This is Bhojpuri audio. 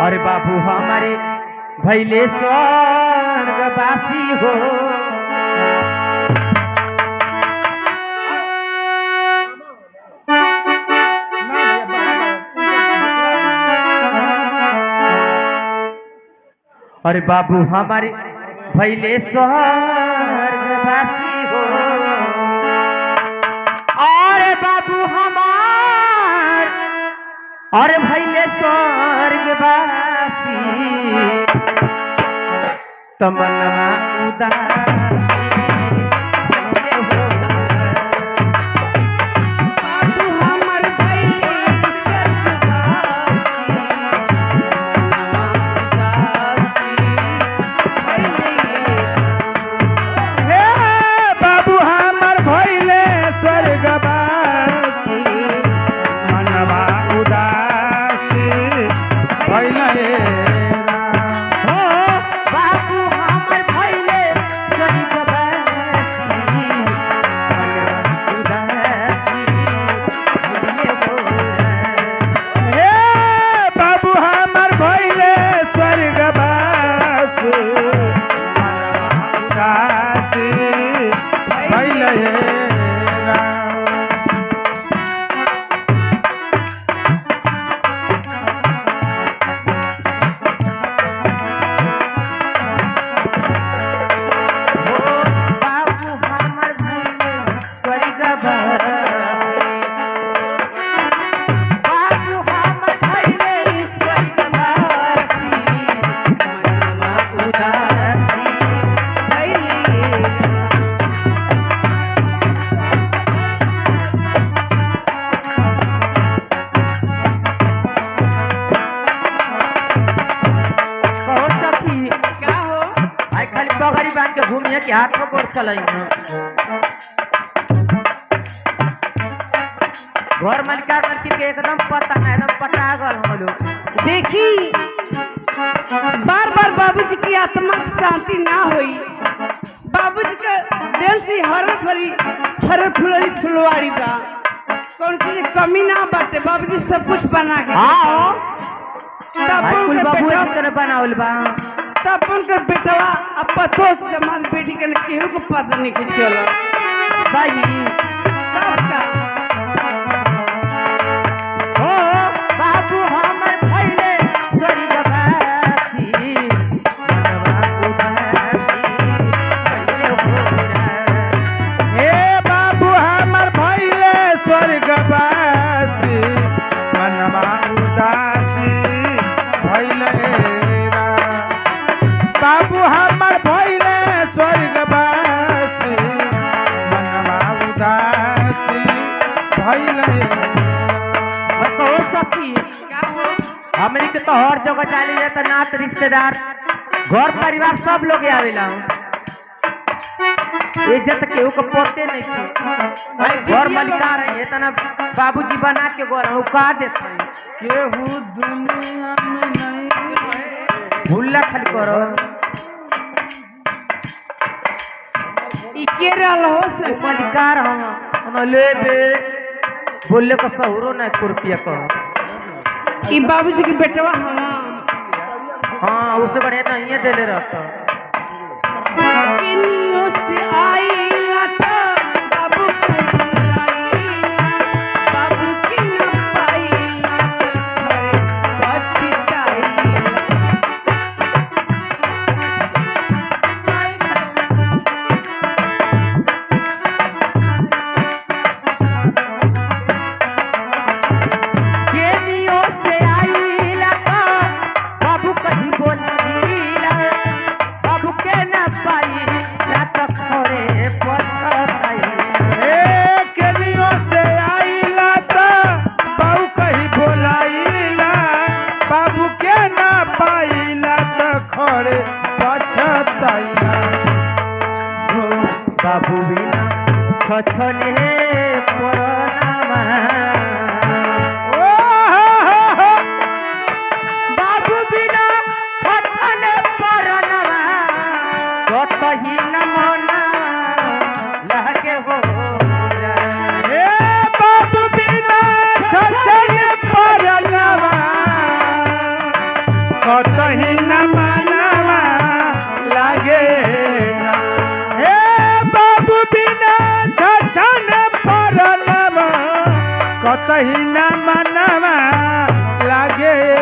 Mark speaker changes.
Speaker 1: अरे बाबू हमारे भैले स्वर्गवासी हो। अरे बाबू हमारे भैले स्वर्गवासी हो। अरे बाबू हमार अरे भैले स्वर्गवासी तमन्ना उदास घूमिए कि हाथ में गोड़ चलाई घर मालिका के एकदम पता ना एकदम पटागल हम लोग।
Speaker 2: देखी बार बार बाबूजी की आत्मा की शांति ना हुई। बाबूजी के दिल से हर भरी हर फुलरी फुलवारी बा कौन चीज कमी ना बाटे। बाबूजी सब कुछ बना के
Speaker 1: हाँ
Speaker 2: तब
Speaker 1: बाबू बनावल बा
Speaker 2: तब उनकर बेटवा अब पतो जमान बेटी के केहू को पता नहीं कि चलो
Speaker 1: सही
Speaker 2: सबका
Speaker 1: हो बाबू हमर भैले स्वर्गवासी मनवा उदासी भैले हो।
Speaker 3: हे बाबू हमर भैले स्वर्गवासी मनवा उदासी भैले। बाबू हमर भैले स्वर्गवासी मनवा उदासी भैले।
Speaker 1: बताओ सखी हमनी के तो हर जगह चाली जाए तो नात रिश्तेदार घर परिवार सब लोग आवेला इज्जत केहू को पोते नहीं थे। घर मलिका रही है तना बाबूजी बना के गोर का देते
Speaker 3: केहू दुनिया में नहीं
Speaker 1: भूला खाली करो
Speaker 2: केरल हो से
Speaker 1: मलिकार हम लेबे बोले को सहुरो ना रुपया को।
Speaker 2: ई बाबूजी के बेटवा
Speaker 1: हाँ उससे बढ़िया तो ये देले रहता
Speaker 2: किन्नु से आई लाटा बाबू बाबू की न पाई अच्छी
Speaker 1: बाबू बिना छछने परनामा बाबू बिना छछने परनामा कतही न मना लहके हो
Speaker 3: बाबू बिना छछने पर कतही न मनवा लागे